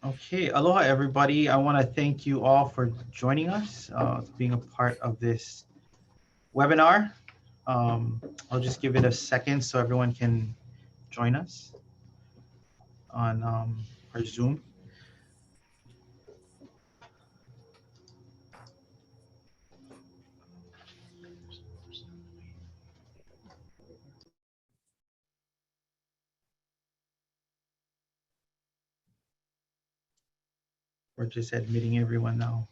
Okay, aloha everybody. I want to thank you all for joining us, being a part of this webinar. I'll just give it a second so everyone can join us on our Zoom. We're just admitting everyone now.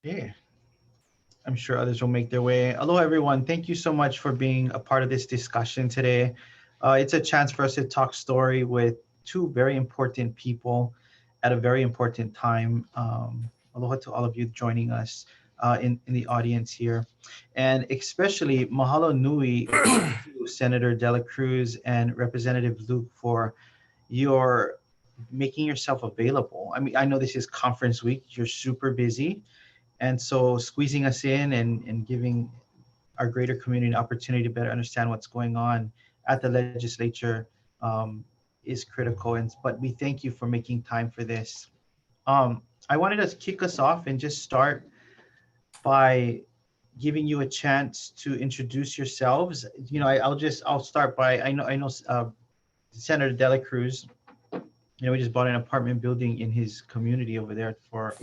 Yeah, I'm sure others will make their way. Aloha everyone. Thank you so much for being a part of this discussion today. It's a chance for us to talk story with two very important people at a very important time. Aloha to all of you joining us in the audience here. And especially mahalo nui to Senator Dela Cruz and Representative Luke for your making yourself available. I mean, I know this is conference week. You're super busy. And so squeezing us in and giving our greater community an opportunity to better understand what's going on at the legislature is critical. But we thank you for making time for this. I wanted to kick us off and just start by giving you a chance to introduce yourselves. You know, I'll start by, I know Senator Dela Cruz, you know, we just bought an apartment building in his community over there for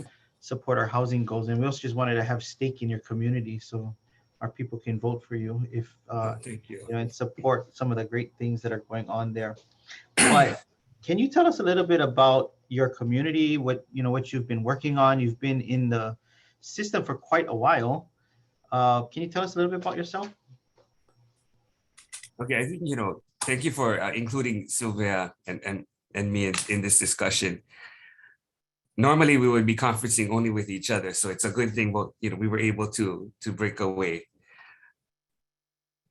support our housing goals. And we also just wanted to have stake in your community so our people can vote for you if, Thank you. you know, and support some of the great things that are going on there. But can you tell us a little bit about your community, what you've been working on? You've been in the system for quite a while. Can you tell us a little bit about yourself? Okay, I think, thank you for including Sylvia and me in this discussion. Normally we would be conferencing only with each other, so it's a good thing, we were able to break away.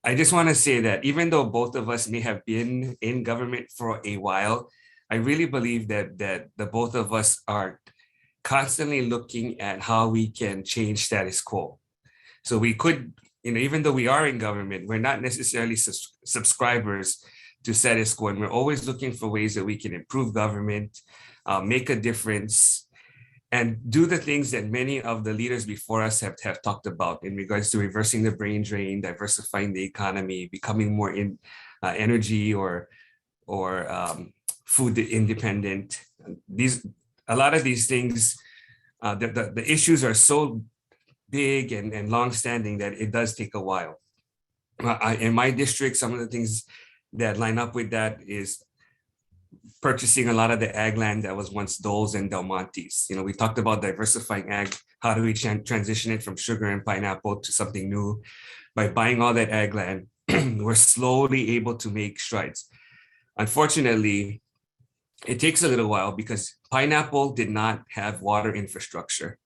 I just want to say that even though both of us may have been in government for a while, I really believe that the both of us are constantly looking at how we can change status quo. So we could, even though we are in government, we're not necessarily subscribers to status quo, and we're always looking for ways that we can improve government, make a difference, and do the things that many of the leaders before us have talked about in regards to reversing the brain drain, diversifying the economy, becoming more energy or food independent. A lot of these things, the issues are so big and long-standing that it does take a while. In my district, some of the things that line up with that is purchasing a lot of the ag land that was once Dole's and Del Monte's. We talked about diversifying ag. How do we transition it from sugar and pineapple to something new? By buying all that ag land, we're slowly able to make strides. Unfortunately, it takes a little while because pineapple did not have water infrastructure.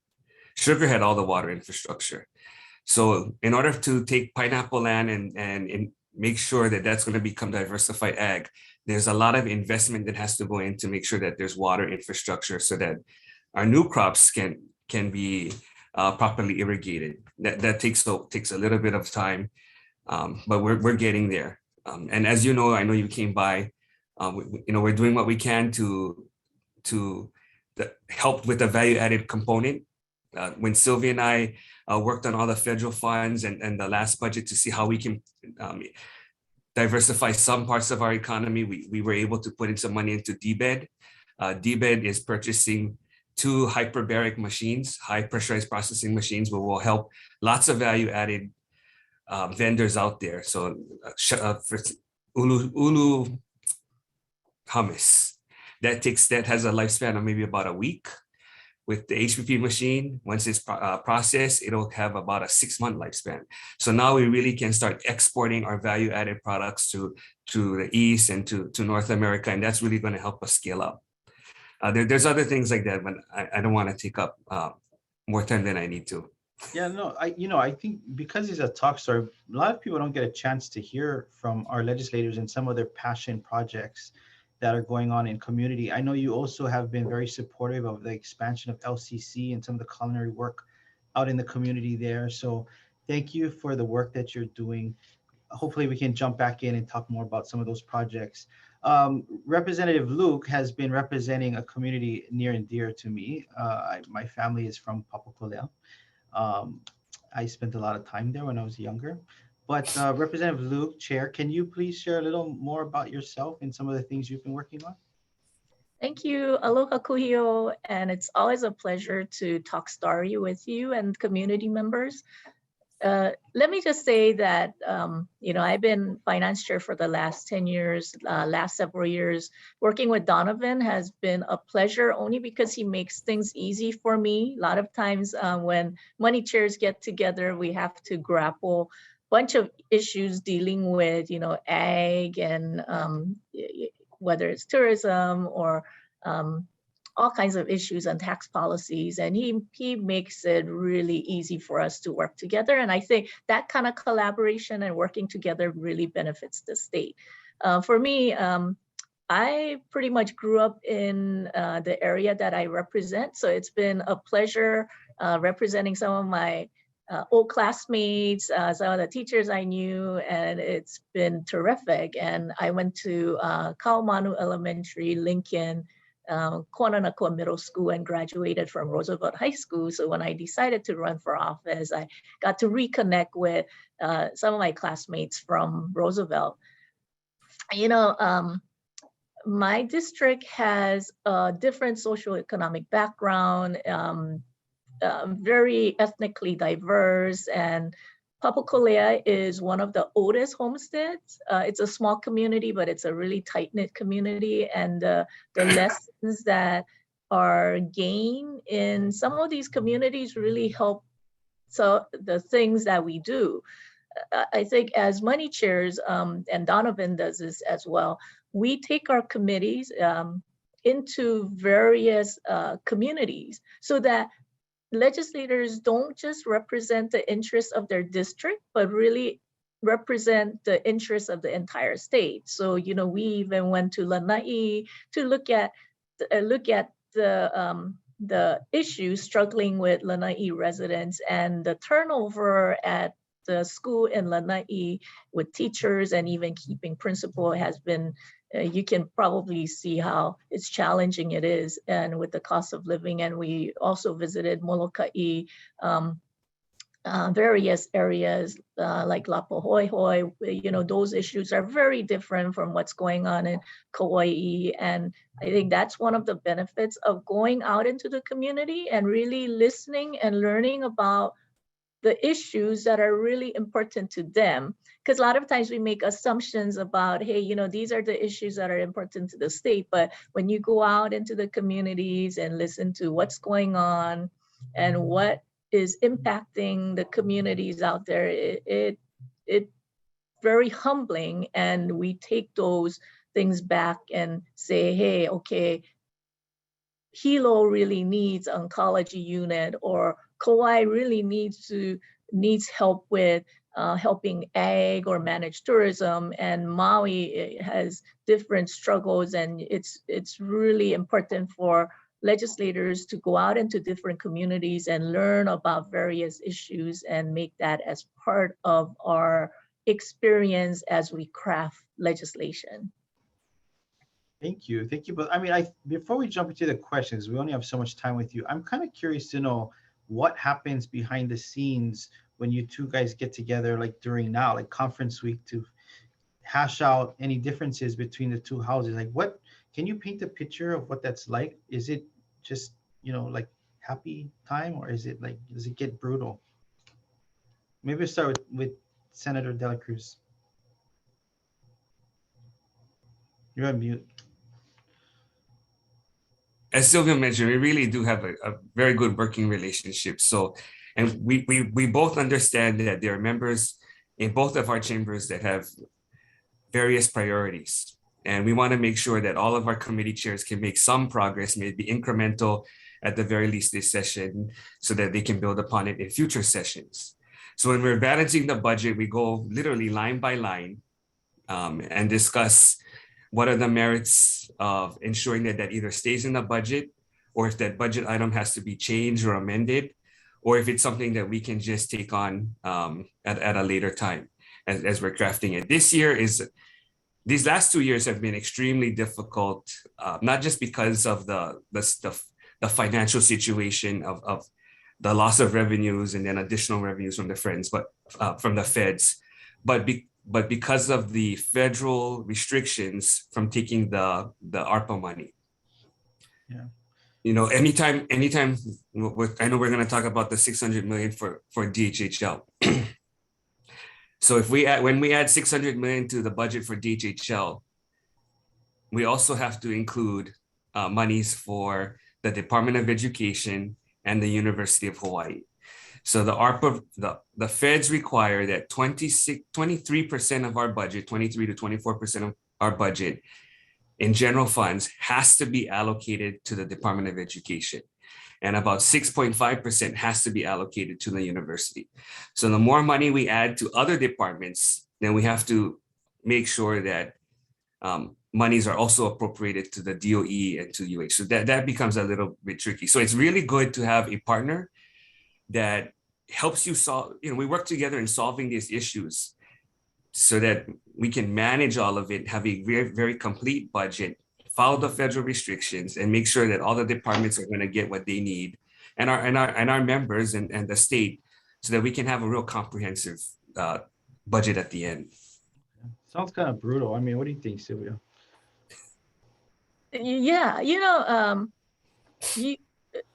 Sugar had all the water infrastructure. So in order to take pineapple land and make sure that that's going to become diversified ag, there's a lot of investment that has to go in to make sure that there's water infrastructure so that our new crops can be properly irrigated. That takes a little bit of time, but we're getting there. And as you know, I know you came by. We're doing what we can to help with the value-added component. When Sylvia and I worked on all the federal funds and the last budget to see how we can diversify some parts of our economy, we were able to put in some money into DBED. DBED is purchasing 2 hyperbaric machines, high pressurized processing machines, where will help lots of value-added vendors out there. So for ulu hummus, that has a lifespan of maybe about a week. With the HPP machine, once it's processed, it'll have about a 6-month lifespan. So now we really can start exporting our value-added products to the East and to North America, and that's really going to help us scale up. There's other things like that, but I don't want to take up more time than I need to. Yeah, no, I think because it's a talk story, a lot of people don't get a chance to hear from our legislators and some of their passion projects that are going on in community. I know you also have been very supportive of the expansion of LCC and some of the culinary work out in the community there. So thank you for the work that you're doing. Hopefully we can jump back in and talk more about some of those projects. Representative Luke has been representing a community near and dear to me. My family is from Papakolea. Um, I spent a lot of time there when I was younger. But Representative Luke, Chair, can you please share a little more about yourself and some of the things you've been working on? Thank you. Aloha Kūhiō, and it's always a pleasure to talk story with you and community members. Let me just say that, I've been finance chair for the last 10 years, last several years. Working with Donovan has been a pleasure only because he makes things easy for me. A lot of times when money chairs get together, we have to grapple a bunch of issues dealing with, ag and whether it's tourism or all kinds of issues and tax policies, and he makes it really easy for us to work together. And I think that kind of collaboration and working together really benefits the state. For me, I pretty much grew up in the area that I represent, so it's been a pleasure representing some of my old classmates, some of the teachers I knew, and it's been terrific. And I went to Kaumanu Elementary, Lincoln, Kōnanakua Middle School, and graduated from Roosevelt High School. So when I decided to run for office, I got to reconnect with some of my classmates from Roosevelt. My district has a different socioeconomic background, very ethnically diverse, and Papakolea is one of the oldest homesteads. It's a small community, but it's a really tight-knit community. And the lessons that are gained in some of these communities really help the things that we do. I think as money chairs, and Donovan does this as well, we take our committees into various communities so that legislators don't just represent the interests of their district, but really represent the interests of the entire state. So, we even went to Lanai to look at the issues struggling with Lanai residents, and the turnover at the school in Lanai with teachers and even keeping principal has been, you can probably see how it's challenging it is, and with the cost of living. And we also visited Molokai, various areas like Lapahoihoi. Those issues are very different from what's going on in Kauai. And I think that's one of the benefits of going out into the community and really listening and learning about the issues that are really important to them. Because a lot of times we make assumptions about, hey, these are the issues that are important to the state. But when you go out into the communities and listen to what's going on and what is impacting the communities out there, it's very humbling. And we take those things back and say, hey, okay, Hilo really needs an oncology unit, or Kauai really needs help with helping ag or manage tourism, and Maui has different struggles. And it's really important for legislators to go out into different communities and learn about various issues and make that as part of our experience as we craft legislation. Thank you. But before we jump into the questions, we only have so much time with you. I'm kind of curious to know what happens behind the scenes when you two guys get together, like during now, like conference week, to hash out any differences between the two houses. Like, what can you paint a picture of what that's like? Is it just, like happy time, or is it like, does it get brutal? Maybe we'll start with Senator Dela Cruz. You're on mute. As Sylvia mentioned, we really do have a very good working relationship. So, and we both understand that there are members in both of our chambers that have various priorities. And we want to make sure that all of our committee chairs can make some progress, maybe incremental, at the very least this session, so that they can build upon it in future sessions. So when we're balancing the budget, we go literally line by line and discuss what are the merits of ensuring that that either stays in the budget, or if that budget item has to be changed or amended, or if it's something that we can just take on at a later time as we're crafting it. These last 2 years have been extremely difficult, not just because of the financial situation of the loss of revenues and then additional revenues from the from the feds, but because of the federal restrictions from taking the ARPA money. Yeah. You know, anytime, I know we're going to talk about the 600 million for DHHL. So when we add 600 million to the budget for DHHL, we also have to include monies for the Department of Education and the University of Hawaii. So the ARPA, the feds require that 23% of our budget, 23 to 24% of our budget in general funds has to be allocated to the Department of Education. And about 6.5% has to be allocated to the university. So the more money we add to other departments, then we have to make sure that monies are also appropriated to the DOE and to UH. So that becomes a little bit tricky. So it's really good to have a partner that helps you solve, we work together in solving these issues so that we can manage all of it, have a very, very complete budget, follow the federal restrictions, and make sure that all the departments are going to get what they need, and our members and the state, so that we can have a real comprehensive budget at the end. Sounds kind of brutal. I mean, what do you think, Sylvia? Yeah,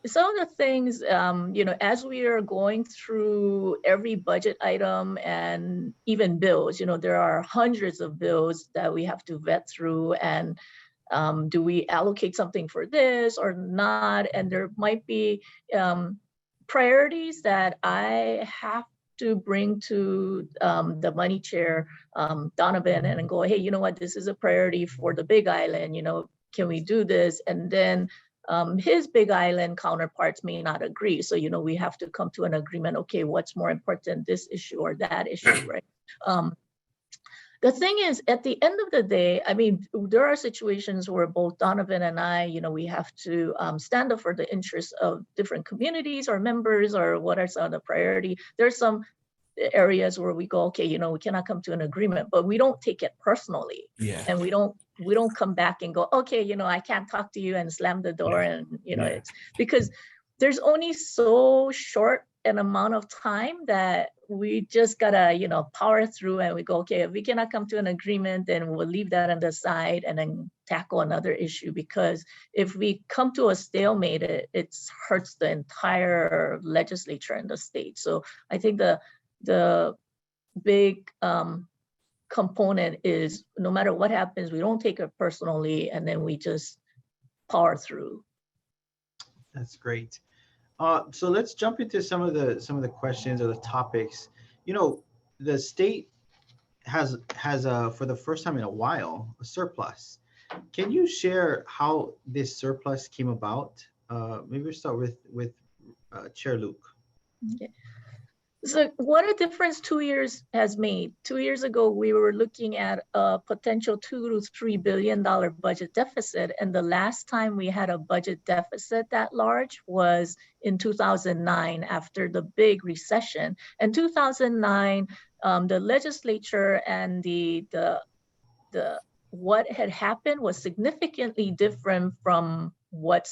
some of the things, as we are going through every budget item and even bills, there are hundreds of bills that we have to vet through, and do we allocate something for this or not? And there might be priorities that I have to bring to the money chair, Donovan, and go, hey, you know what, this is a priority for the Big Island, can we do this? And then his Big Island counterparts may not agree. So, we have to come to an agreement, okay, what's more important, this issue or that issue, right? The thing is, at the end of the day, I mean, there are situations where both Donovan and I, we have to stand up for the interests of different communities or members, or what are some of the priority. There's some areas where we go, okay, we cannot come to an agreement, but we don't take it personally. Yeah. And we don't come back and go, okay, I can't talk to you and slam the door. And, it's because there's only so short an amount of time that we just gotta, power through, and we go, okay, if we cannot come to an agreement, then we'll leave that on the side and then tackle another issue. Because if we come to a stalemate, it hurts the entire legislature in the state. So I think the big component is, no matter what happens, we don't take it personally, and then we just power through. That's great. So let's jump into some of the questions or the topics. The state has for the first time in a while a surplus. Can you share how this surplus came about? Maybe we'll start with Chair Luke. Okay. So what a difference 2 years has made. 2 years ago, we were looking at a potential $2 to $3 billion budget deficit. And the last time we had a budget deficit that large was in 2009, after the big recession. And 2009, the legislature and the what had happened was significantly different from what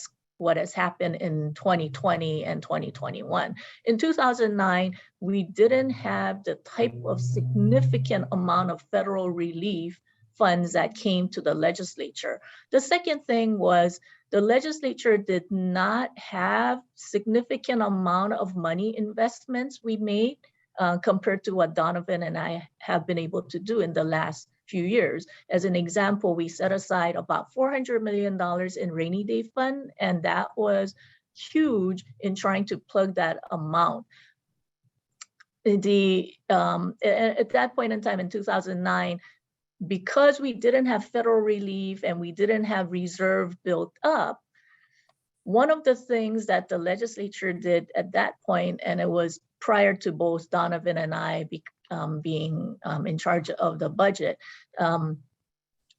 has happened in 2020 and 2021. In 2009, we didn't have the type of significant amount of federal relief funds that came to the legislature. The second thing was the legislature did not have significant amount of money investments we made compared to what Donovan and I have been able to do in the last few years. As an example, we set aside about $400 million in rainy day fund, and that was huge in trying to plug that amount. At that point in time in 2009, because we didn't have federal relief and we didn't have reserve built up, one of the things that the legislature did at that point, and it was prior to both Donovan and I being in charge of the budget, the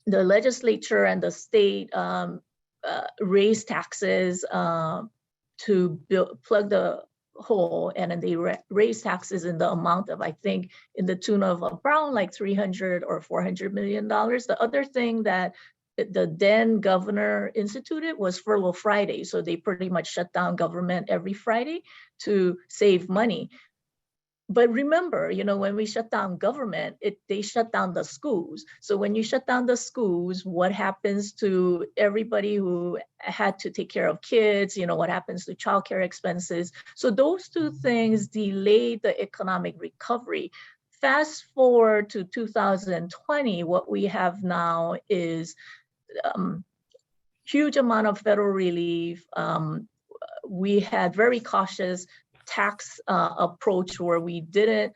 legislature and the state raised taxes to plug the hole, and then they raised taxes in the amount of, I think, in the tune of around like $300 or $400 million. The other thing that the then governor instituted was furlough Friday. So they pretty much shut down government every Friday to save money. But remember, you know, when we shut down government, they shut down the schools. So when you shut down the schools, what happens to everybody who had to take care of kids? You know, what happens to childcare expenses? So those two things delayed the economic recovery. Fast forward to 2020, what we have now is huge amount of federal relief. We had very cautious tax approach where we didn't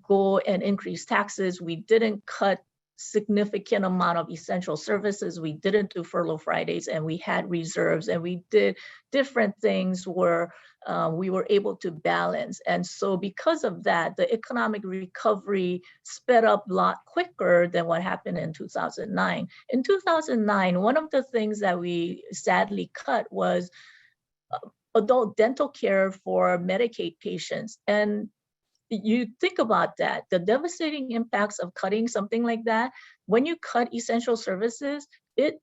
go and increase taxes. We didn't cut significant amount of essential services. We didn't do furlough Fridays, and we had reserves, and we did different things where we were able to balance. And so because of that, the economic recovery sped up a lot quicker than what happened in 2009. In 2009, one of the things that we sadly cut was adult dental care for Medicaid patients. And you think about that, the devastating impacts of cutting something like that. When you cut essential services, it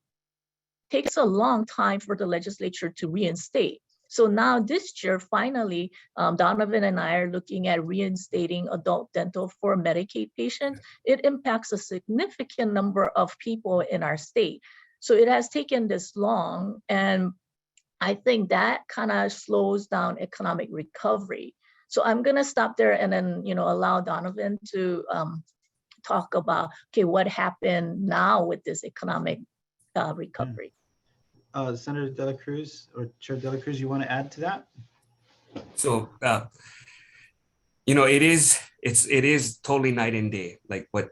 takes a long time for the legislature to reinstate. So now this year, finally, Donovan and I are looking at reinstating adult dental for Medicaid patients. It impacts a significant number of people in our state. So it has taken this long, and I think that kind of slows down economic recovery. So I'm going to stop there and then, you know, allow Donovan to talk about, okay, what happened now with this economic recovery. Senator Dela Cruz or Chair Dela Cruz, you want to add to that? So, you know, it is totally night and day, like what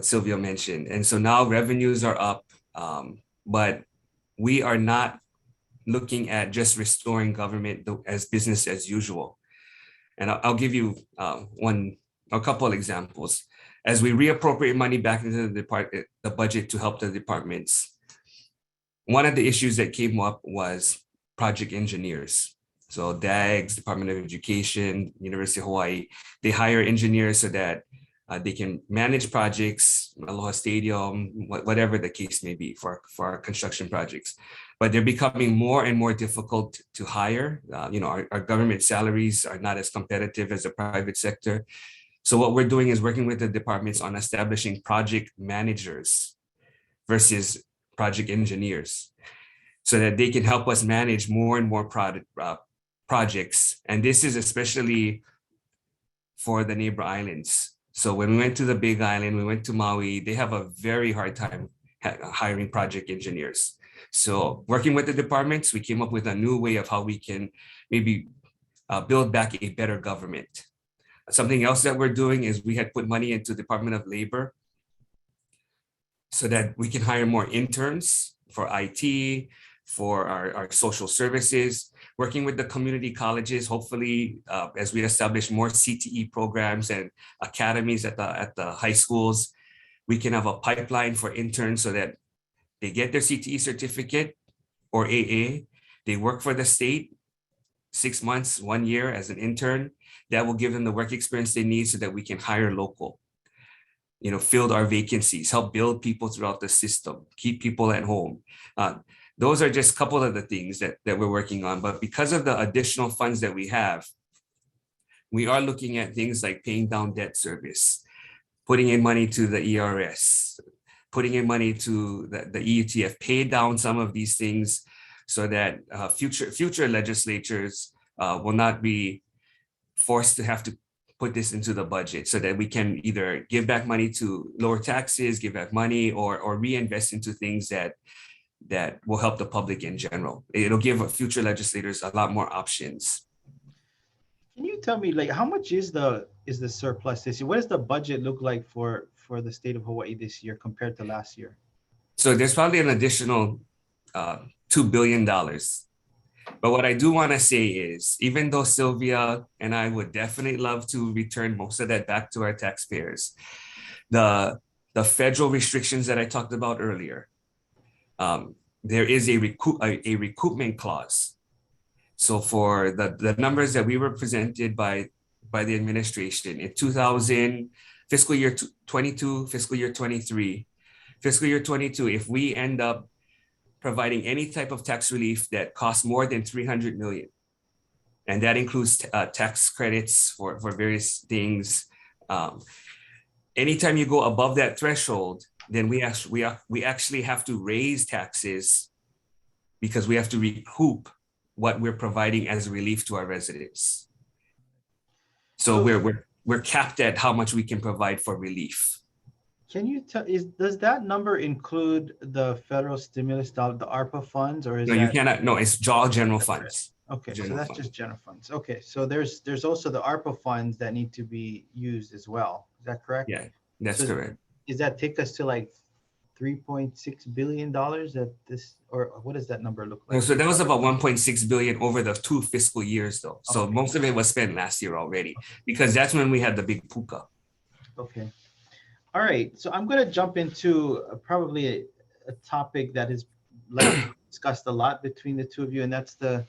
Sylvia mentioned. And so now revenues are up, but we are not looking at just restoring government as business as usual. And I'll give you a couple of examples. As we reappropriate money back into the budget to help the departments, one of the issues that came up was project engineers. So DAGS, Department of Education, University of Hawaii, they hire engineers so that they can manage projects, Aloha Stadium, whatever the case may be for our construction projects. But they're becoming more and more difficult to hire. You know, our government salaries are not as competitive as the private sector. So what we're doing is working with the departments on establishing project managers versus project engineers, so that they can help us manage more and more projects. And this is especially for the neighbor islands. So when we went to the Big Island, we went to Maui, they have a very hard time hiring project engineers. So working with the departments, we came up with a new way of how we can maybe build back a better government. Something else that we're doing is we had put money into Department of Labor so that we can hire more interns for IT, for our social services, working with the community colleges, hopefully as we establish more CTE programs and academies at the high schools, we can have a pipeline for interns so that they get their CTE certificate or AA, they work for the state 6 months, 1 year as an intern. That will give them the work experience they need so that we can hire local, you know, fill our vacancies, help build people throughout the system, keep people at home. Those are just a couple of the things that we're working on. But because of the additional funds that we have, we are looking at things like paying down debt service, putting in money to the ERS, putting in money to the EUTF, pay down some of these things so that future legislatures will not be forced to have to put this into the budget, so that we can either give back money to lower taxes, give back money, or reinvest into things that will help the public in general. It'll give future legislators a lot more options. Can you tell me, like, how much is the surplus this year? What does the budget look like for the state of Hawaii this year compared to last year? So there's probably an additional $2 billion But what I do want to say is, even though Sylvia and I would definitely love to return most of that back to our taxpayers, the federal restrictions that I talked about earlier, there is a recoupment clause. So for the numbers that we were presented by the administration in 2000, fiscal year 22, fiscal year 23, fiscal year 22, if we end up providing any type of tax relief that costs more than 300 million, and that includes tax credits for various things. Anytime you go above that threshold, then we actually have to raise taxes because we have to recoup what we're providing as relief to our residents. So we're capped at how much we can provide for relief. Can you tell, does that number include the federal stimulus, the ARPA funds, or is No, you cannot. No, it's all general funds. Okay, General so that's fund. just general funds. Okay, so there's also the ARPA funds that need to be used as well. Is that correct? Yeah, that's correct. Does that take us to like $3.6 billion at this, or what does that number look like? No, so that was about 1.6 billion over the 2 fiscal years though. So Okay. most of it was spent last year already because that's when we had the big puka. Okay. All right, so I'm going to jump into probably a topic that is discussed a lot between the two of you, and that's the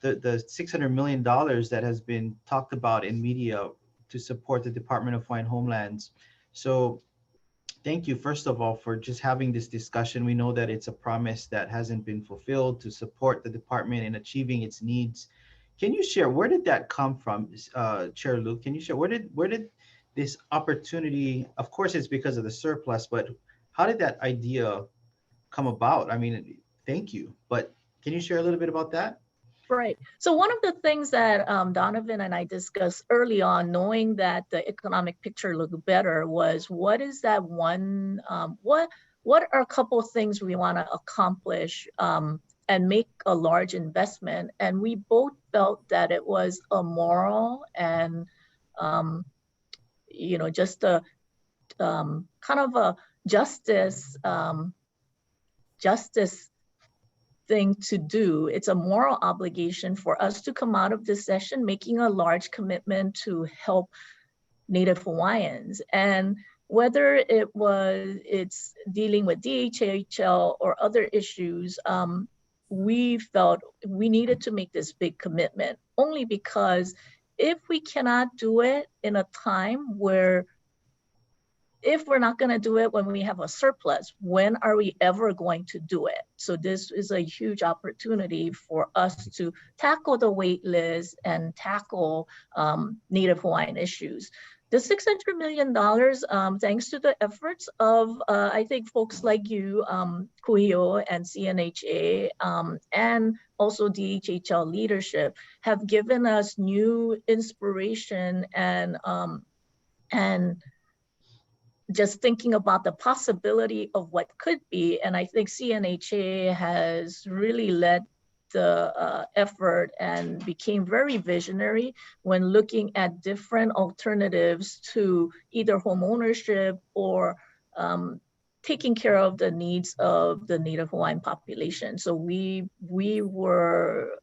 $600 million that has been talked about in media to support the Department of Foreign Homelands. So thank you, first of all, for just having this discussion. We know that it's a promise that hasn't been fulfilled to support the department in achieving its needs. Can you share, where did that come from, Chair Luke? Can you share, where did this opportunity, of course it's because of the surplus, but how did that idea come about? I mean, thank you, but can you share a little bit about that? Right. So one of the things that Donovan and I discussed early on, knowing that the economic picture looked better, was what is that one, what are a couple of things we want to accomplish and make a large investment? And we both felt that it was a moral and just a kind of a justice thing to do. It's a moral obligation for us to come out of this session making a large commitment to help Native Hawaiians. And whether it's dealing with DHHL or other issues, we felt we needed to make this big commitment, only because if we cannot do it in a time where, if we're not going to do it when we have a surplus, when are we ever going to do it? So this is a huge opportunity for us to tackle the wait list and tackle Native Hawaiian issues. The $600 million, thanks to the efforts of, I think, folks like you, Kūhiō and CNHA, and also DHHL leadership, have given us new inspiration and just thinking about the possibility of what could be. And I think CNHA has really led the effort and became very visionary when looking at different alternatives to either home ownership or taking care of the needs of the Native Hawaiian population. So we were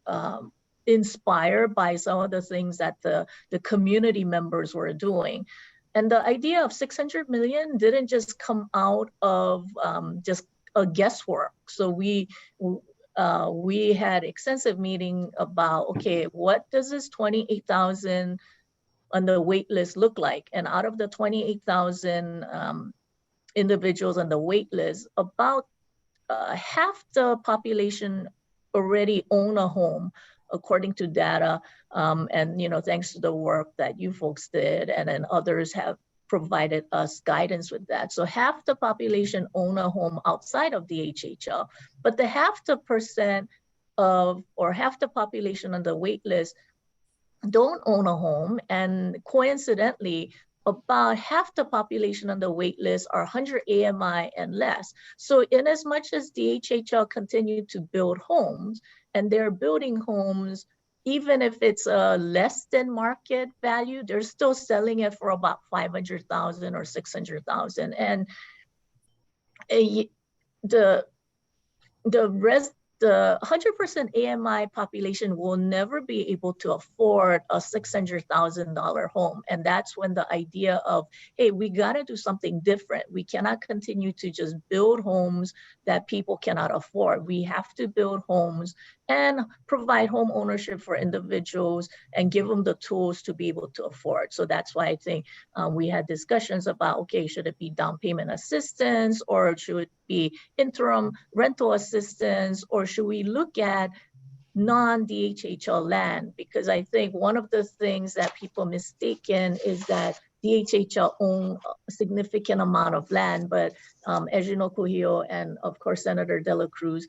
inspired by some of the things that the community members were doing. And the idea of 600 million didn't just come out of just a guesswork. So we had extensive meeting about, okay, what does this 28,000 on the wait list look like? And out of the 28,000 individuals on the wait list, about half the population already own a home, according to data. And thanks to the work that you folks did, and then others have provided us guidance with that. So half the population own a home outside of the HHL, but the half the population on the wait list don't own a home. And coincidentally, about half the population on the wait list are 100 AMI and less. So in as much as DHHL continued to build homes, and they're building homes, even if it's a less than market value, they're still selling it for about 500,000 or 600,000. And the 100% AMI population will never be able to afford a $600,000 home. And that's when the idea of, hey, we got to do something different. We cannot continue to just build homes that people cannot afford. We have to build homes and provide home ownership for individuals and give them the tools to be able to afford. So that's why I think we had discussions about, okay, should it be down payment assistance, or should it be interim rental assistance, or should we look at non-DHHL land? Because I think one of the things that people mistaken is that DHHL own a significant amount of land, but as you know, Kūhiō, and of course, Senator Dela Cruz,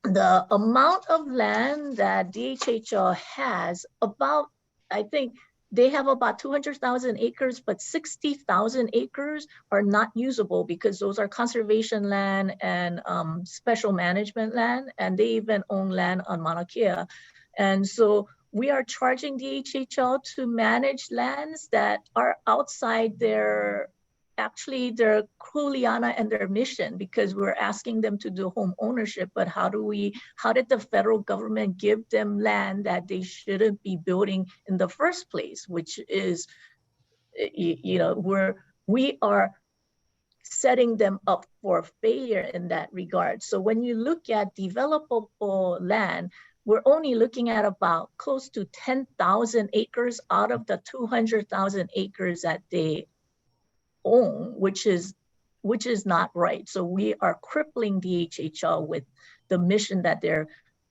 the amount of land that DHHL has, about, I think they have about 200,000 acres, but 60,000 acres are not usable because those are conservation land and special management land, and they even own land on Mauna Kea. And so we are charging DHHL to manage lands that are outside their kuleana and their mission, because we're asking them to do home ownership. But how did the federal government give them land that they shouldn't be building in the first place, which is, you know, we are setting them up for failure in that regard. So when you look at developable land, we're only looking at about close to 10,000 acres out of the 200,000 acres that they own, which is not right. So we are crippling DHHL with the mission that they are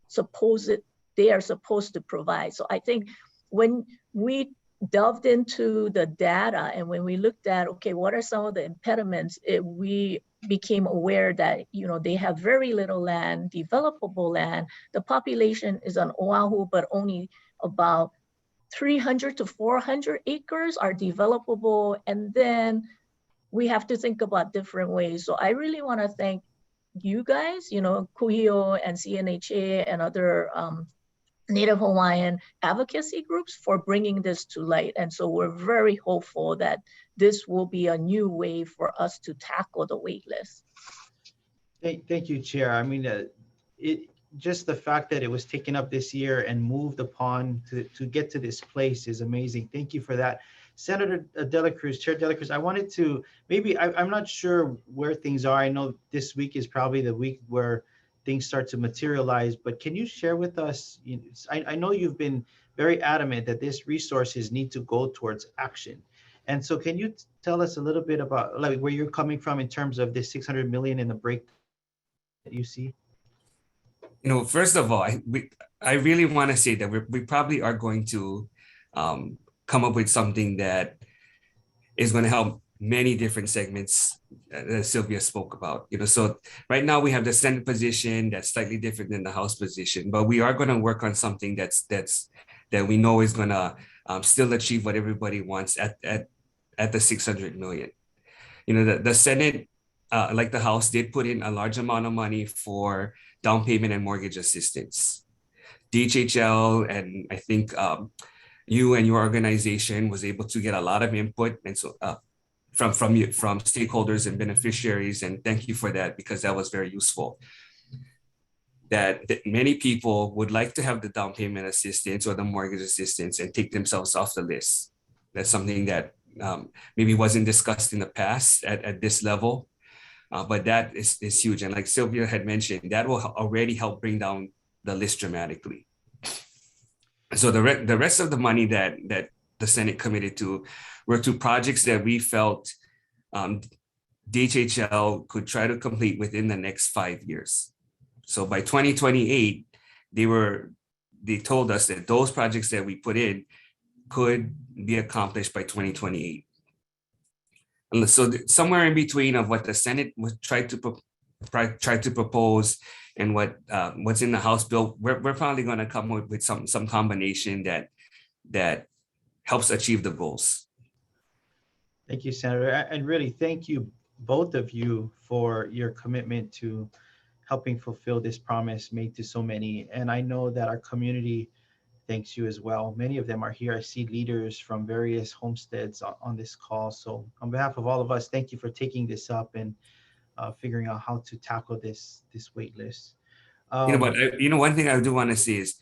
supposed to provide. So I think when we delved into the data and when we looked at, okay, what are some of the impediments, we became aware that, you know, they have very little land, developable land. The population is on Oahu, but only about 300 to 400 acres are developable. And then we have to think about different ways. So I really want to thank you guys, you know, Kūhiō and CNHA and other Native Hawaiian advocacy groups for bringing this to light. And so we're very hopeful that this will be a new way for us to tackle the wait list. Thank you, Chair. I mean, just the fact that it was taken up this year and moved upon to get to this place is amazing. Thank you for that. Senator Dela Cruz, Chair Dela Cruz, I wanted to, maybe, I'm not sure where things are. I know this week is probably the week where things start to materialize, but can you share with us, I know you've been very adamant that these resources need to go towards action. And so can you tell us a little bit about like where you're coming from in terms of this 600 million in the break that you see? You know, first of all, I really want to say that we probably are going to come up with something that is going to help many different segments that Sylvia spoke about. You know, so right now we have the Senate position that's slightly different than the House position, but we are going to work on something that we know is going to still achieve what everybody wants at the 600 million. You know, the Senate, like the House, did put in a large amount of money for down payment and mortgage assistance. DHHL and I think you and your organization was able to get a lot of input, and so from stakeholders and beneficiaries, and thank you for that, because that was very useful. That many people would like to have the down payment assistance or the mortgage assistance and take themselves off the list. That's something that maybe wasn't discussed in the past at this level, but that is huge. And like Sylvia had mentioned, that will already help bring down the list dramatically. So the rest of the money that the Senate committed to were to projects that we felt DHHL could try to complete within the next 5 years. So by 2028, they told us that those projects that we put in could be accomplished by 2028. And so somewhere in between of what the Senate was tried to propose and what's in the House bill, we're probably going to come up with some combination that helps achieve the goals. Thank you, Senator. And really, thank you, both of you, for your commitment to helping fulfill this promise made to so many. And I know that our community thanks you as well. Many of them are here. I see leaders from various homesteads on this call. So on behalf of all of us, thank you for taking this up and figuring out how to tackle this wait list. One thing I do want to say is,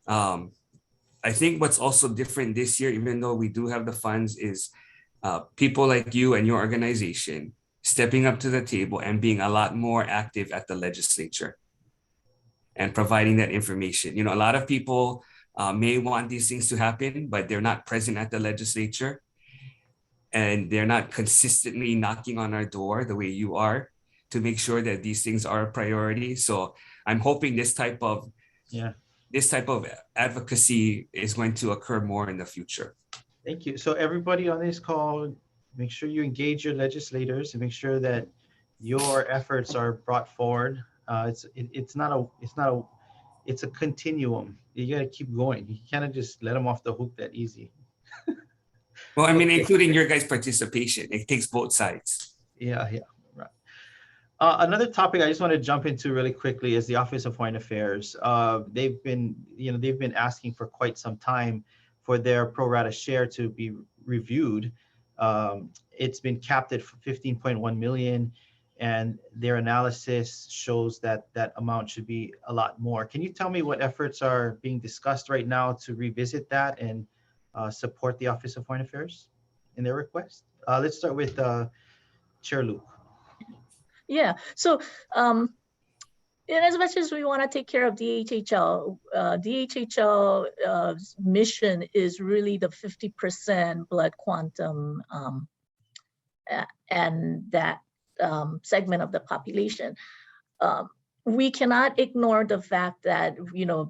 I think what's also different this year, even though we do have the funds, is people like you and your organization stepping up to the table and being a lot more active at the legislature and providing that information. A lot of people may want these things to happen, but they're not present at the legislature and they're not consistently knocking on our door the way you are to make sure that these things are a priority. So I'm hoping this type of advocacy is going to occur more in the future. Thank you. So everybody on this call, make sure you engage your legislators and make sure that your efforts are brought forward. It's a continuum. You got to keep going. You can't just let them off the hook that easy. Well, I mean, including your guys' participation, it takes both sides. Yeah, right. Another topic I just want to jump into really quickly is the Office of Foreign Affairs. They've been asking for quite some time for their pro rata share to be reviewed. It's been capped at 15.1 million, and their analysis shows that that amount should be a lot more. Can you tell me what efforts are being discussed right now to revisit that and support the Office of Foreign Affairs in their request? Let's start with Chair Luke. Yeah, so and as much as we want to take care of DHHL, DHHL's mission is really the 50% blood quantum and that segment of the population. We cannot ignore the fact that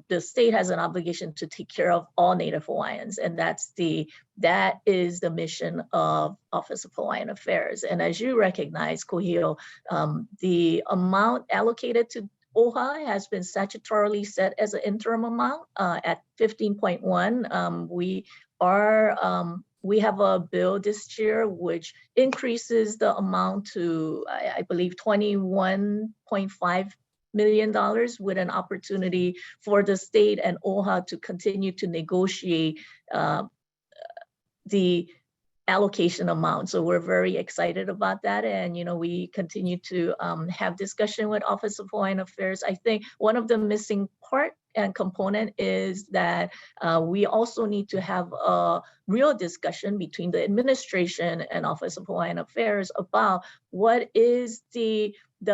the state has an obligation to take care of all Native Hawaiians, and that is the mission of Office of Hawaiian Affairs. And as you recognize, Kūhiō, the amount allocated to OHA has been statutorily set as an interim amount at 15.1. We have a bill this year which increases the amount to, I believe, $21.5 million, with an opportunity for the state and OHA to continue to negotiate the allocation amount. So we're very excited about that. And, we continue to have discussion with Office of Hawaiian Affairs. I think one of the missing part and component is that we also need to have a real discussion between the administration and Office of Hawaiian Affairs about what is the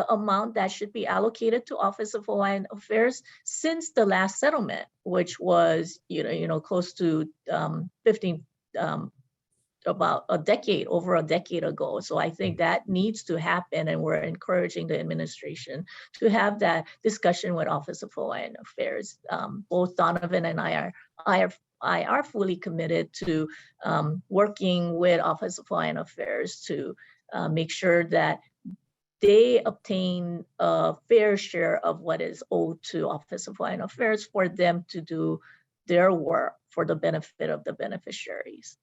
amount that should be allocated to Office of Hawaiian Affairs since the last settlement, which was, close to 15, about over a decade ago. So I think that needs to happen, and we're encouraging the administration to have that discussion with Office of Hawaiian Affairs. Both Donovan and I are fully committed to working with Office of Hawaiian Affairs to make sure that they obtain a fair share of what is owed to Office of Hawaiian Affairs for them to do their work for the benefit of the beneficiaries.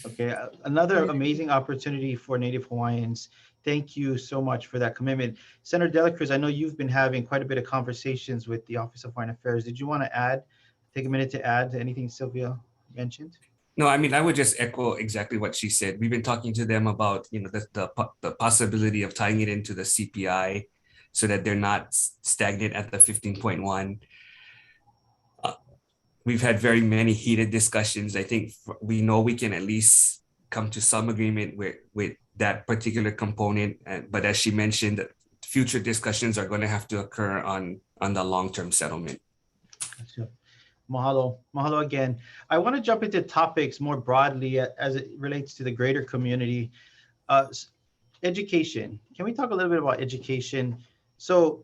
Okay, another amazing opportunity for Native Hawaiians. Thank you so much for that commitment. Senator Dela Cruz, I know you've been having quite a bit of conversations with the Office of Foreign Affairs. Did you want to take a minute to add to anything Sylvia mentioned? No, I mean, I would just echo exactly what she said. We've been talking to them about, the possibility of tying it into the CPI so that they're not stagnant at the 15.1. We've had very many heated discussions. I think we know we can at least come to some agreement with that particular component. But as she mentioned, future discussions are going to have to occur on the long-term settlement. Gotcha. Mahalo again. I want to jump into topics more broadly as it relates to the greater community. Education. Can we talk a little bit about education? So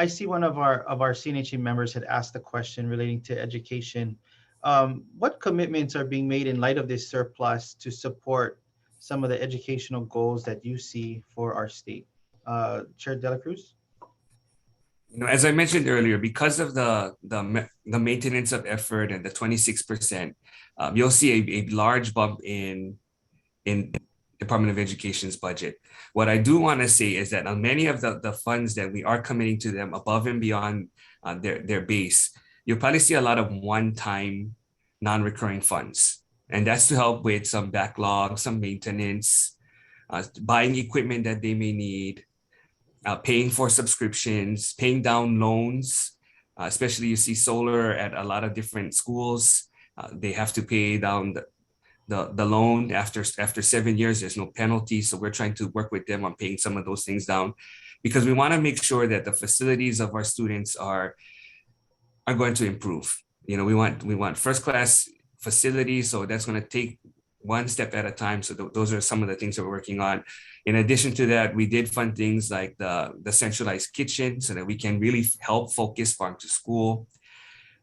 I see one of our CNHA members had asked a question relating to education. What commitments are being made in light of this surplus to support some of the educational goals that you see for our state? Chair Dela Cruz? As I mentioned earlier, because of the maintenance of effort and the 26%, you'll see a large bump in Department of Education's budget. What I do want to say is that on many of the funds that we are committing to them above and beyond their base, you'll probably see a lot of one-time non-recurring funds. And that's to help with some backlog, some maintenance, buying equipment that they may need, paying for subscriptions, paying down loans, especially you see solar at a lot of different schools. They have to pay down the loan after 7 years. There's no penalty. So we're trying to work with them on paying some of those things down, because we want to make sure that the facilities of our students are going to improve. We want first class facilities. So that's going to take one step at a time. So those are some of the things that we're working on. In addition to that, we did fund things like the centralized kitchen so that we can really help focus farm to school.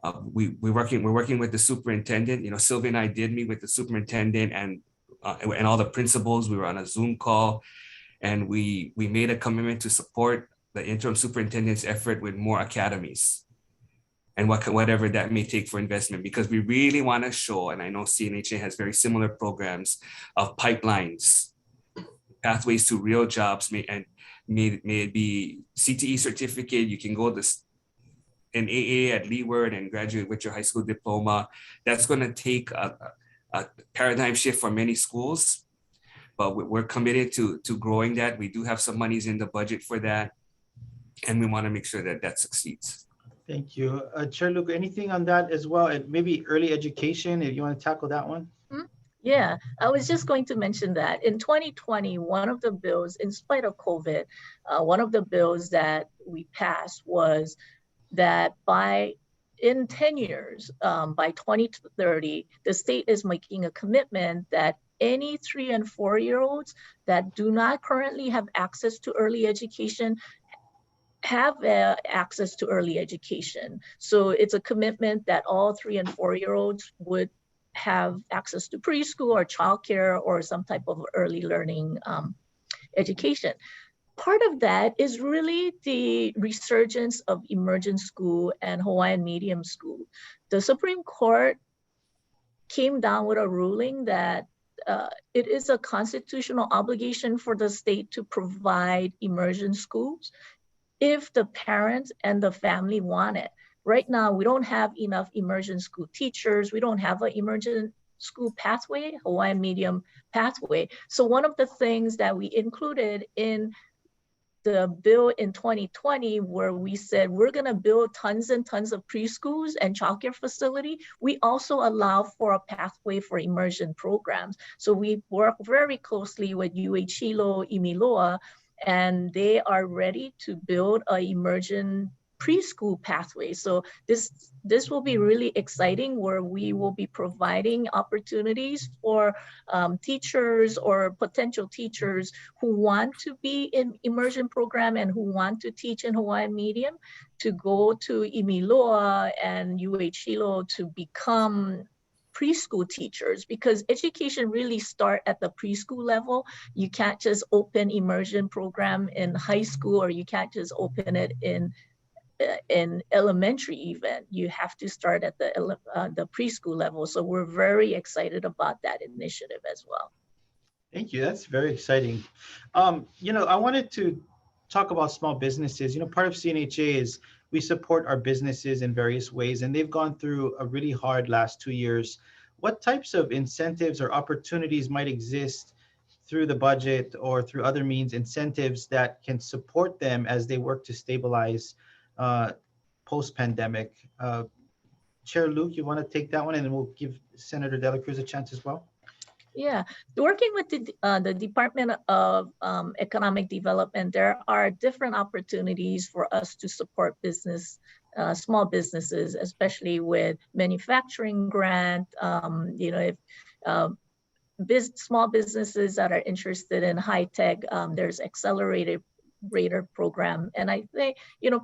We're working with the superintendent. Sylvia and I did meet with the superintendent and all the principals. We were on a Zoom call, and we made a commitment to support the interim superintendent's effort with more academies and whatever that may take for investment, because we really want to show, and I know CNHA has very similar programs of pipelines, pathways to real jobs, may it be CTE certificate. You can go this an AA at Leeward and graduate with your high school diploma. That's going to take a paradigm shift for many schools, but we're committed to growing that. We do have some monies in the budget for that, and we want to make sure that succeeds. Thank you. Chair Luke, anything on that as well? And maybe early education, if you want to tackle that one? Yeah, I was just going to mention that in 2020, one of the bills, in spite of COVID, one of the bills that we passed was that in 10 years, by 2030, the state is making a commitment that any 3 and 4-year-olds that do not currently have access to early education have access to early education. So it's a commitment that all 3 and 4-year-olds would have access to preschool or childcare or some type of early learning education. Part of that is really the resurgence of immersion school and Hawaiian medium school. The Supreme Court came down with a ruling that it is a constitutional obligation for the state to provide immersion schools if the parents and the family want it. Right now, we don't have enough immersion school teachers. We don't have an immersion school pathway, Hawaiian medium pathway. So one of the things that we included in the bill in 2020, where we said we're going to build tons and tons of preschools and childcare facility, we also allow for a pathway for immersion programs. So we work very closely with UH Hilo, Imiloa, and they are ready to build an immersion preschool pathway. So this will be really exciting, where we will be providing opportunities for teachers or potential teachers who want to be in immersion program and who want to teach in Hawaiian medium to go to Imiloa and UH Hilo to become preschool teachers, because education really start at the preschool level. You can't just open immersion program in high school, or you can't just open it in elementary even. You have to start at the preschool level. So we're very excited about that initiative as well. Thank you. That's very exciting. I wanted to talk about small businesses. Part of CNHA is we support our businesses in various ways, and they've gone through a really hard last 2 years. What types of incentives or opportunities might exist through the budget or through other means, incentives that can support them as they work to stabilize post-pandemic? Chair Luke, you want to take that one, and then we'll give Senator Dela Cruz a chance as well. Yeah, working with the Department of Economic Development, there are different opportunities for us to support small businesses, especially with manufacturing grant. If small businesses that are interested in high tech, there's accelerated rater program. And I think,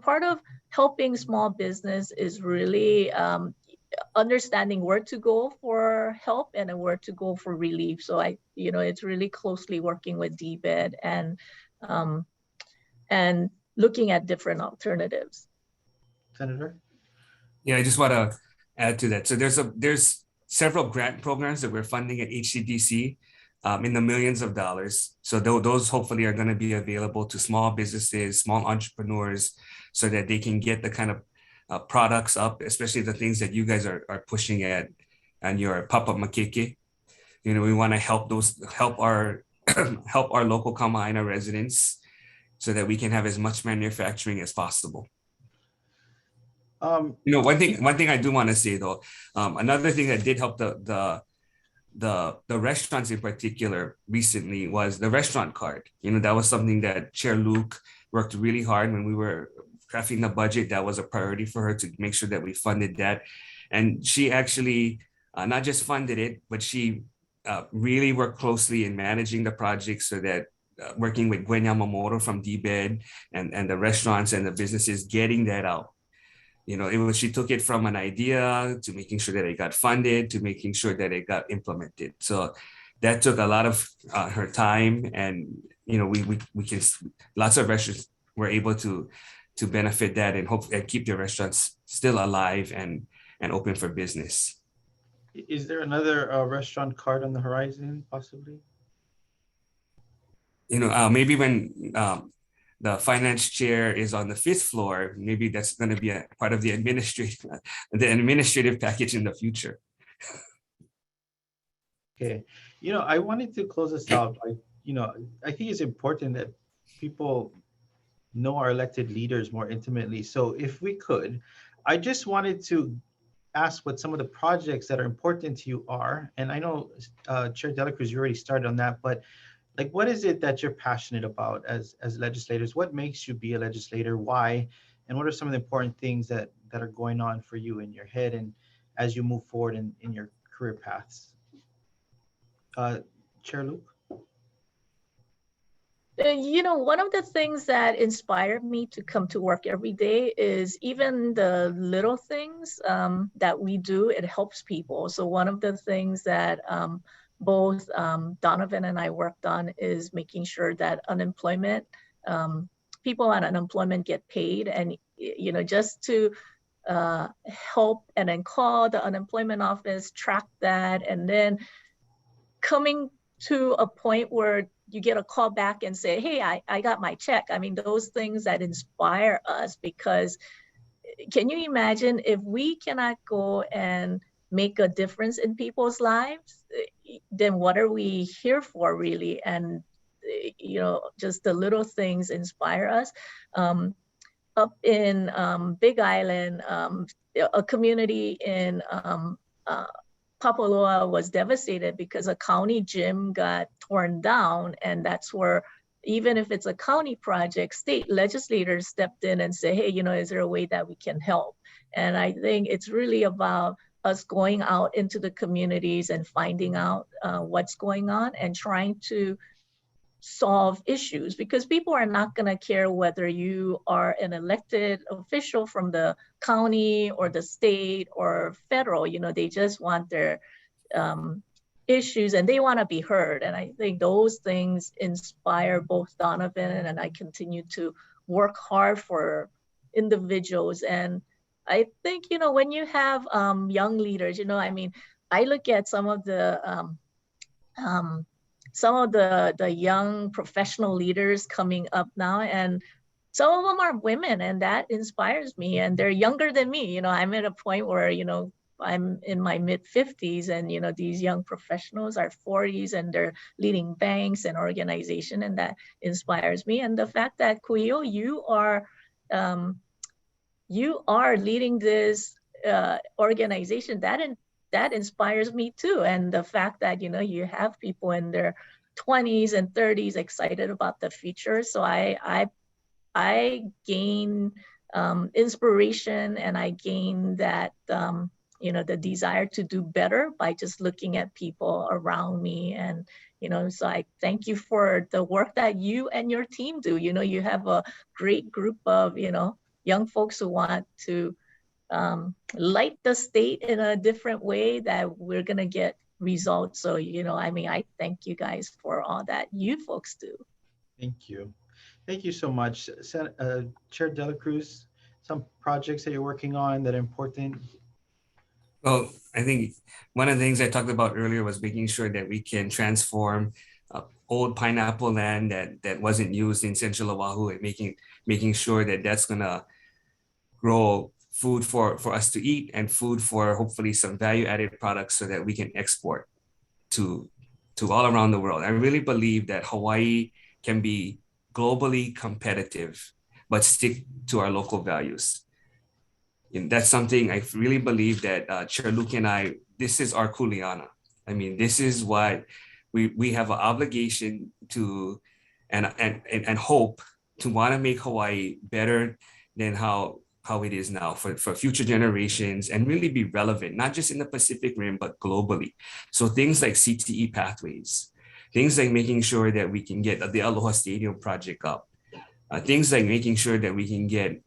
part of helping small business is really understanding where to go for help and where to go for relief. So it's really closely working with DBED and looking at different alternatives. Senator? Yeah, I just want to add to that. So there's several grant programs that we're funding at HCDC in the millions of dollars. So those hopefully are going to be available to small businesses, small entrepreneurs, so that they can get the kind of products up, especially the things that you guys are pushing at and your pop-up makeke. We want to help our help our local Kama'aina residents so that we can have as much manufacturing as possible. One thing I do want to say though, another thing that did help the restaurants in particular recently was the restaurant card. That was something that Chair Luke worked really hard when we were crafting the budget. That was a priority for her to make sure that we funded that. And she actually not just funded it, but she really worked closely in managing the project so that working with Gwen Yamamoto from DBED and the restaurants and the businesses, getting that out. She took it from an idea to making sure that it got funded to making sure that it got implemented. So that took a lot of her time, and we can, lots of restaurants were able to benefit that and hope and keep their restaurants still alive and open for business. Is there another restaurant card on the horizon, possibly? Maybe when the finance chair is on the 5th floor, maybe that's going to be a part of the administrative package in the future. Okay. I wanted to close this out. I think it's important that people know our elected leaders more intimately. So if we could, I just wanted to ask what some of the projects that are important to you are. And I know Chair Dela Cruz, you already started on that, but what is it that you're passionate about as legislators? What makes you be a legislator? Why? And what are some of the important things that are going on for you in your head and as you move forward in your career paths? Chair Luke? One of the things that inspired me to come to work every day is even the little things that we do, it helps people. So one of the things that both Donovan and I worked on is making sure that people on unemployment get paid, and just to help and then call the unemployment office, track that, and then coming to a point where you get a call back and say, hey, I got my check. I mean, those things that inspire us, because can you imagine if we cannot go and make a difference in people's lives, then what are we here for, really? And just the little things inspire us. Up in Big Island, a community in Papaloa was devastated because a county gym got torn down, and that's where, even if it's a county project, state legislators stepped in and say, hey, is there a way that we can help? And I think it's really about us going out into the communities and finding out what's going on and trying to solve issues, because people are not going to care whether you are an elected official from the county or the state or federal. They just want their issues and they want to be heard. And I think those things inspire both Donovan, and I continue to work hard for individuals. And I think, when you have young leaders, I look at some of the young professional leaders coming up now, and some of them are women, and that inspires me, and they're younger than me. I'm at a point where, I'm in my mid 50s, and, these young professionals are 40s and they're leading banks and organization, and that inspires me. And the fact that Kūhiō, you are leading this organization, that inspires me too. And the fact that, you have people in their 20s and 30s excited about the future. So I gain inspiration, and I gain that, the desire to do better by just looking at people around me. And, so I thank you for the work that you and your team do. You have a great group of, young folks who want to light the state in a different way that we're going to get results. So, I thank you guys for all that you folks do. Thank you. Thank you so much. Chair Dela Cruz, some projects that you're working on that are important? Well, I think one of the things I talked about earlier was making sure that we can transform old pineapple land that wasn't used in Central Oahu, and making sure that that's going to grow food for us to eat and food for hopefully some value-added products so that we can export to to all around the world. I really believe that Hawaii can be globally competitive, but stick to our local values. And that's something I really believe that Chair Luke and I, this is our kuleana. I mean, this is what we have an obligation to and hope to want to make Hawaii better than how it is now for future generations, and really be relevant, not just in the Pacific Rim, but globally. So things like CTE pathways, things like making sure that we can get the Aloha Stadium project up, things like making sure that we can get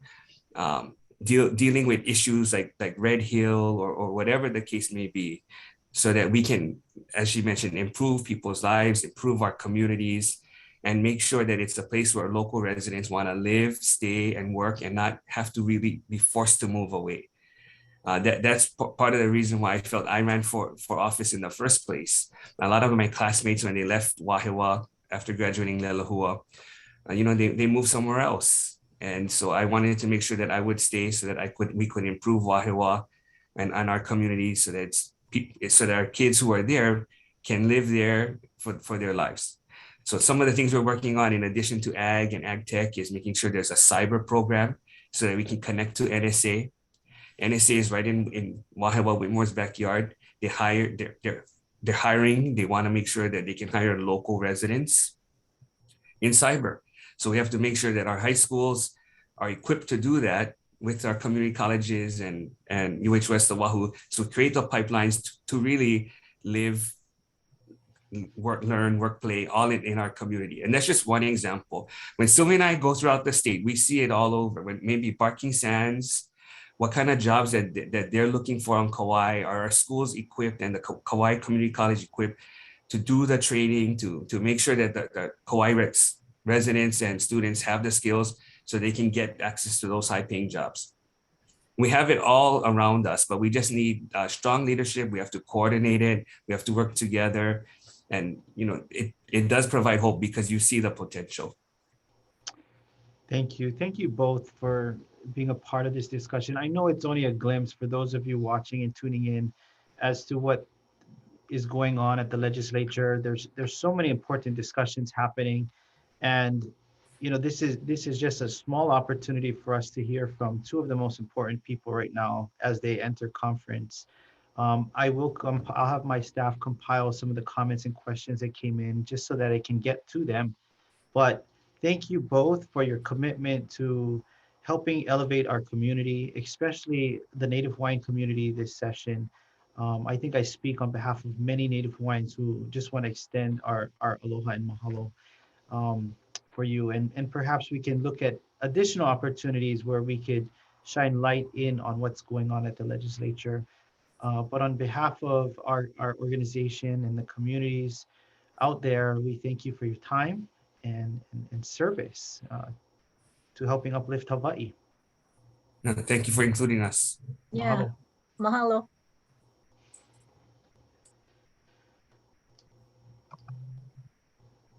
dealing with issues like Red Hill or whatever the case may be, so that we can, as she mentioned, improve people's lives, improve our communities, and make sure that it's a place where local residents want to live, stay, and work, and not have to really be forced to move away. That's part of the reason why I felt I ran for office in the first place. A lot of my classmates, when they left Wahiawa after graduating Lelahua, they moved somewhere else. And so I wanted to make sure that I would stay, so that we could improve Wahiawa and our community, so that our kids who are there can live there for their lives. So some of the things we're working on, in addition to ag and ag tech, is making sure there's a cyber program so that we can connect to NSA. NSA is right in Wahiawa Whitmore's backyard. They're hiring. They want to make sure that they can hire local residents in cyber. So we have to make sure that our high schools are equipped to do that with our community colleges and UH West Oahu. So create the pipelines to really live, work, learn, work, play, all in our community. And that's just one example. When Sylvia and I go throughout the state, we see it all over. When maybe parking sands, what kind of jobs that they're looking for on Kauai, are our schools equipped and the Kauai Community College equipped to do the training, to make sure that the Kauai residents and students have the skills so they can get access to those high-paying jobs. We have it all around us, but we just need strong leadership. We have to coordinate it. We have to work together. And it does provide hope, because you see the potential. Thank you. Thank you both for being a part of this discussion. I know it's only a glimpse for those of you watching and tuning in as to what is going on at the legislature. There's so many important discussions happening, and this is just a small opportunity for us to hear from two of the most important people right now as they enter conference. I'll have my staff compile some of the comments and questions that came in, just so that I can get to them. But thank you both for your commitment to helping elevate our community, especially the Native Hawaiian community this session. I think I speak on behalf of many Native Hawaiians who just want to extend our aloha and mahalo for you. And perhaps we can look at additional opportunities where we could shine light in on what's going on at the legislature. But on behalf of our organization and the communities out there, we thank you for your time and service to helping uplift Hawaii. Thank you for including us. Yeah. Mahalo. Mahalo.